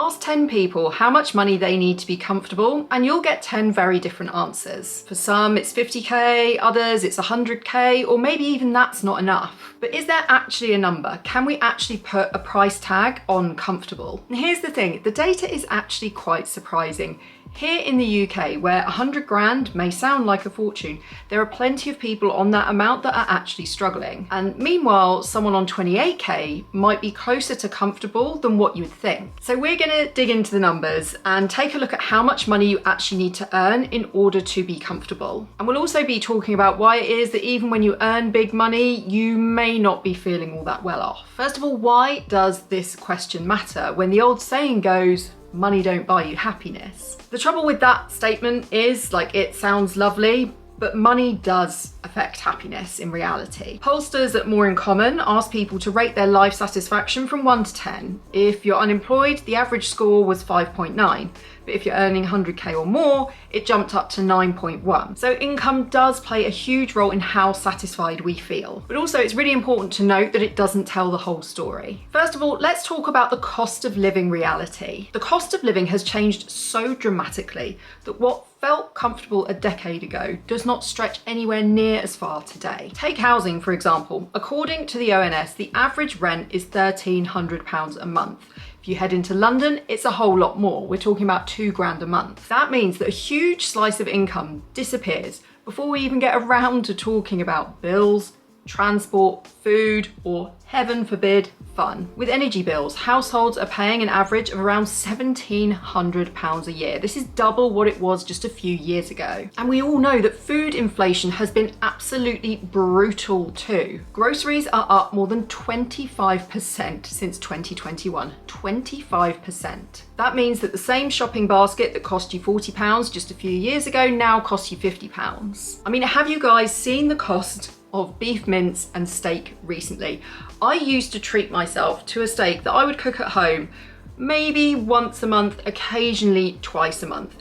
Ask 10 people how much money they need to be comfortable and you'll get 10 very different answers. For some it's 50k, others it's 100k, or maybe even that's not enough. But is there actually a number? Can we actually put a price tag on comfortable? And here's the thing, the data is actually quite surprising. Here in the UK, where 100 grand may sound like a fortune, there are plenty of people on that amount that are actually struggling. And meanwhile, someone on 28k might be closer to comfortable than what you would think. So we're gonna dig into the numbers and take a look at how much money you actually need to earn in order to be comfortable. And we'll also be talking about why it is that even when you earn big money, you may not be feeling all that well off. First of all, why does this question matter when the old saying goes, money don't buy you happiness? The trouble with that statement is, like, it sounds lovely, but money does affect happiness in reality. Pollsters at More in Common asked people to rate their life satisfaction from 1 to 10. If you're unemployed, the average score was 5.9. But if you're earning 100k or more, it jumped up to 9.1. So income does play a huge role in how satisfied we feel. But also it's really important to note that it doesn't tell the whole story. First of all, let's talk about the cost of living reality. The cost of living has changed so dramatically that what felt comfortable a decade ago does not stretch anywhere near as far today. Take housing, for example. According to the ONS, the average rent is £1,300 a month. If you head into London, it's a whole lot more. We're talking about 2 grand a month. That means that a huge slice of income disappears before we even get around to talking about bills, transport, food, or heaven forbid, fun. With energy bills, households are paying an average of around £1,700 a year. This is double what it was just a few years ago. And we all know that food inflation has been absolutely brutal too. Groceries are up more than 25% since 2021. 25%. That means that the same shopping basket that cost you £40 just a few years ago now costs you £50. I mean, have you guys seen the cost of beef mince and steak recently? I used to treat myself to a steak that I would cook at home maybe once a month, occasionally twice a month.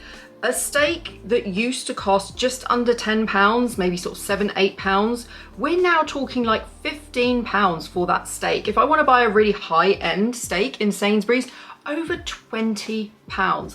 A steak that used to cost just under £10, maybe sort of £7, £8, we're now talking like £15 for that steak. If I want to buy a really high-end steak in Sainsbury's, over £20.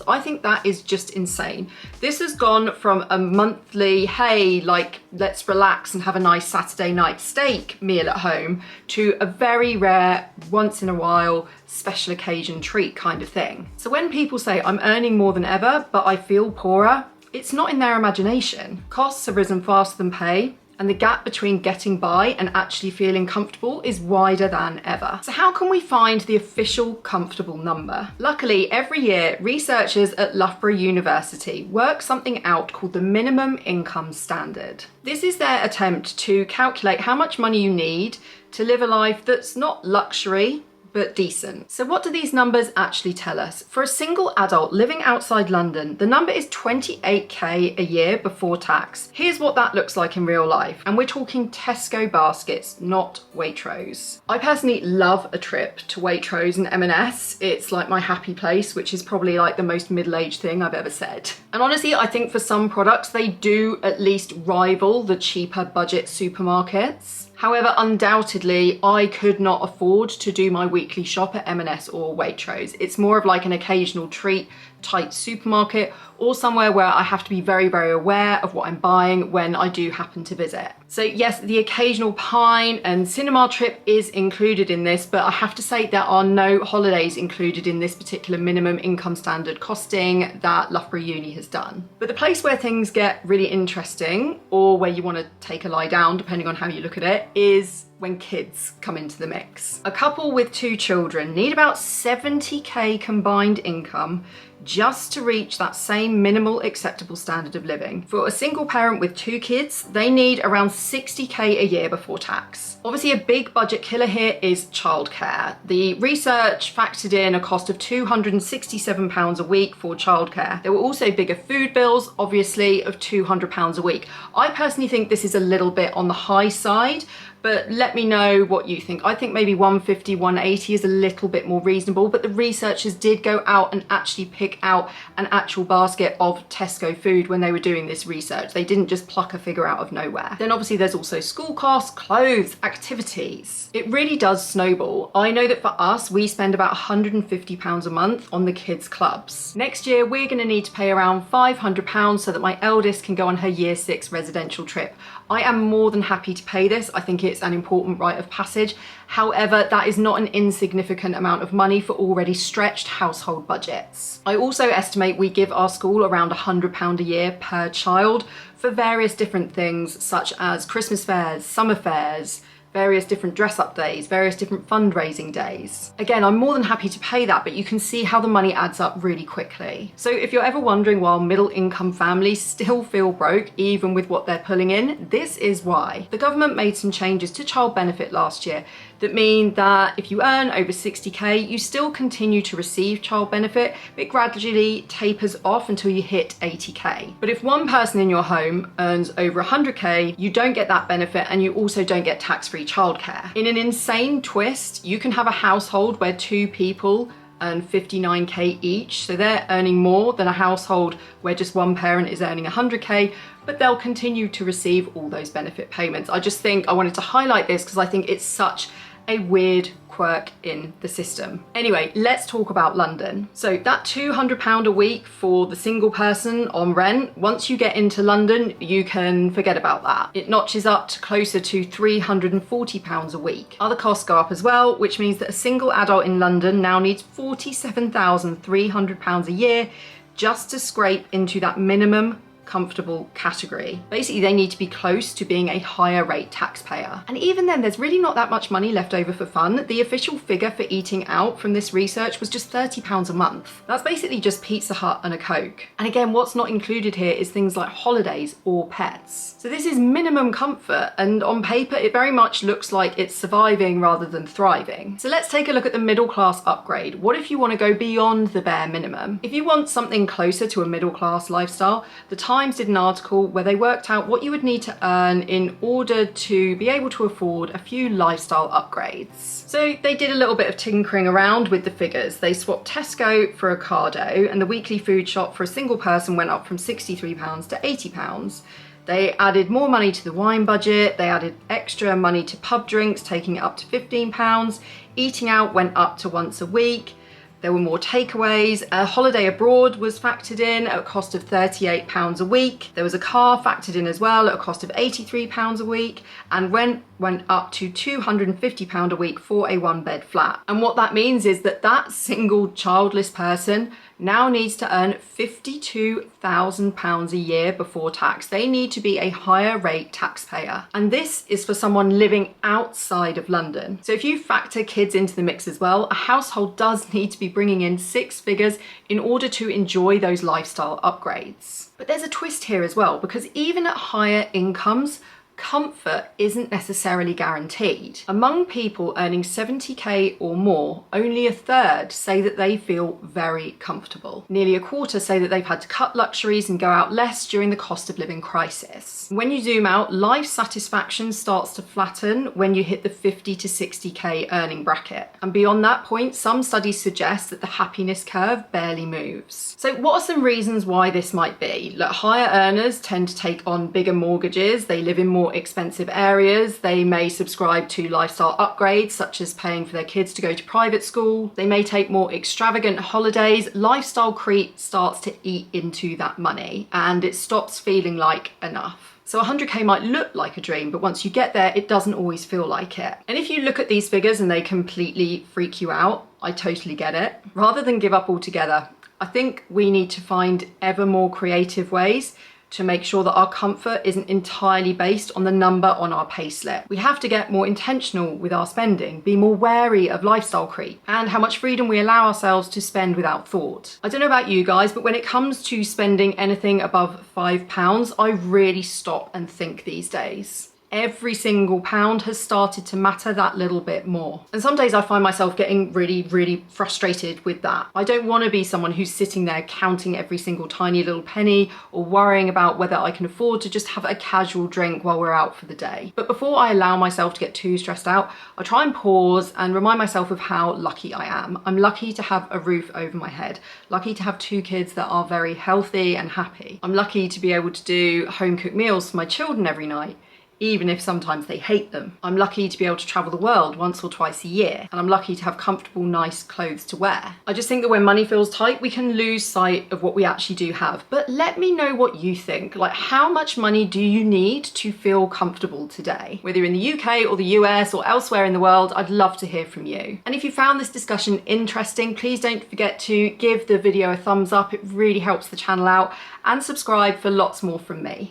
I think that is just insane. This has gone from a monthly, hey, like, let's relax and have a nice Saturday night steak meal at home, to a very rare, once in a while, special occasion treat kind of thing. So when people say, I'm earning more than ever, but I feel poorer, it's not in their imagination. Costs have risen faster than pay, and the gap between getting by and actually feeling comfortable is wider than ever. So how can we find the official comfortable number? Luckily, every year, researchers at Loughborough University work something out called the minimum income standard. This is their attempt to calculate how much money you need to live a life that's not luxury, but decent. So what do these numbers actually tell us? For a single adult living outside London, the number is 28k a year before tax. Here's what that looks like in real life. And we're talking Tesco baskets, not Waitrose. I personally love a trip to Waitrose and M&S. It's like my happy place, which is probably like the most middle-aged thing I've ever said. And honestly, I think for some products, they do at least rival the cheaper budget supermarkets. However, undoubtedly, I could not afford to do my weekly shop at M&S or Waitrose. It's more of like an occasional treat type supermarket, or somewhere where I have to be very, very aware of what I'm buying when I do happen to visit. So yes, the occasional pint and cinema trip is included in this, but I have to say there are no holidays included in this particular minimum income standard costing that Loughborough Uni has done. But the place where things get really interesting, or where you want to take a lie down, depending on how you look at it, is when kids come into the mix. A couple with 2 children need about 70k combined income just to reach that same minimal acceptable standard of living. For a single parent with 2 kids, they need around 60k a year before tax. Obviously, a big budget killer here is childcare. The research factored in a cost of £267 a week for childcare. There were also bigger food bills, obviously, of £200 a week. I personally think this is a little bit on the high side, but let me know what you think. I think maybe 150, 180 is a little bit more reasonable, but the researchers did go out and actually pick out an actual basket of Tesco food when they were doing this research. They didn't just pluck a figure out of nowhere. Then obviously there's also school costs, clothes, activities. It really does snowball. I know that for us, we spend about £150 a month on the kids' clubs. Next year, we're going to need to pay around £500 so that my eldest can go on her year 6 residential trip. I am more than happy to pay this. I think it's an important rite of passage. However, that is not an insignificant amount of money for already stretched household budgets. I also estimate we give our school around £100 a year per child for various different things such as Christmas fairs, summer fairs, various different dress-up days, various different fundraising days. Again, I'm more than happy to pay that, but you can see how the money adds up really quickly. So if you're ever wondering why middle-income families still feel broke, even with what they're pulling in, this is why. The government made some changes to child benefit last year that mean that if you earn over 60k, you still continue to receive child benefit, but it gradually tapers off until you hit 80k. But if one person in your home earns over 100k, you don't get that benefit, and you also don't get tax-free childcare. In an insane twist, you can have a household where 2 people earn 59k each, so they're earning more than a household where just one parent is earning 100k, but they'll continue to receive all those benefit payments. I just think I wanted to highlight this because I think it's such a weird quirk in the system. Anyway, let's talk about London. So that £200 a week for the single person on rent, once you get into London, you can forget about that. It notches up to closer to £340 a week. Other costs go up as well, which means that a single adult in London now needs £47,300 a year just to scrape into that minimum comfortable category. Basically, they need to be close to being a higher rate taxpayer. And even then, there's really not that much money left over for fun. The official figure for eating out from this research was just £30 a month. That's basically just Pizza Hut and a Coke. And again, what's not included here is things like holidays or pets. So this is minimum comfort, and on paper, it very much looks like it's surviving rather than thriving. So let's take a look at the middle class upgrade. What if you want to go beyond the bare minimum? If you want something closer to a middle class lifestyle, the Times did an article where they worked out what you would need to earn in order to be able to afford a few lifestyle upgrades. So they did a little bit of tinkering around with the figures. They swapped Tesco for Ocado, and the weekly food shop for a single person went up from £63 to £80. They added more money to the wine budget, they added extra money to pub drinks, taking it up to £15. Eating out went up to once a week. There were more takeaways. A holiday abroad was factored in at a cost of £38 a week. There was a car factored in as well at a cost of £83 a week. And rent went up to £250 a week for a 1-bed flat. And what that means is that that single childless person now needs to earn £52,000 a year before tax. They need to be a higher rate taxpayer. And this is for someone living outside of London. So if you factor kids into the mix as well, a household does need to be bringing in 6 figures in order to enjoy those lifestyle upgrades. But there's a twist here as well, because even at higher incomes, comfort isn't necessarily guaranteed. Among people earning 70k or more, only a third say that they feel very comfortable. Nearly a quarter say that they've had to cut luxuries and go out less during the cost of living crisis. When you zoom out, life satisfaction starts to flatten when you hit the 50 to 60k earning bracket. And beyond that point, some studies suggest that the happiness curve barely moves. So what are some reasons why this might be? Look, higher earners tend to take on bigger mortgages, they live in more expensive areas, they may subscribe to lifestyle upgrades such as paying for their kids to go to private school, they may take more extravagant holidays. Lifestyle creep starts to eat into that money and it stops feeling like enough. So 100k might look like a dream, but once you get there, it doesn't always feel like it. And if you look at these figures and they completely freak you out, I totally get it. Rather than give up altogether, I think we need to find ever more creative ways to make sure that our comfort isn't entirely based on the number on our payslip. We have to get more intentional with our spending, be more wary of lifestyle creep, and how much freedom we allow ourselves to spend without thought. I don't know about you guys, but when it comes to spending anything above £5, I really stop and think these days. every single pound has started to matter that little bit more. And some days I find myself getting really, really frustrated with that. I don't want to be someone who's sitting there counting every single tiny little penny or worrying about whether I can afford to just have a casual drink while we're out for the day. But before I allow myself to get too stressed out, I try and pause and remind myself of how lucky I am. I'm lucky to have a roof over my head, lucky to have 2 kids that are very healthy and happy. I'm lucky to be able to do home cooked meals for my children every night, even if sometimes they hate them. I'm lucky to be able to travel the world once or twice a year, and I'm lucky to have comfortable, nice clothes to wear. I just think that when money feels tight, we can lose sight of what we actually do have. But let me know what you think. Like, how much money do you need to feel comfortable today? Whether you're in the UK or the US or elsewhere in the world, I'd love to hear from you. And if you found this discussion interesting, please don't forget to give the video a thumbs up. It really helps the channel out, and subscribe for lots more from me.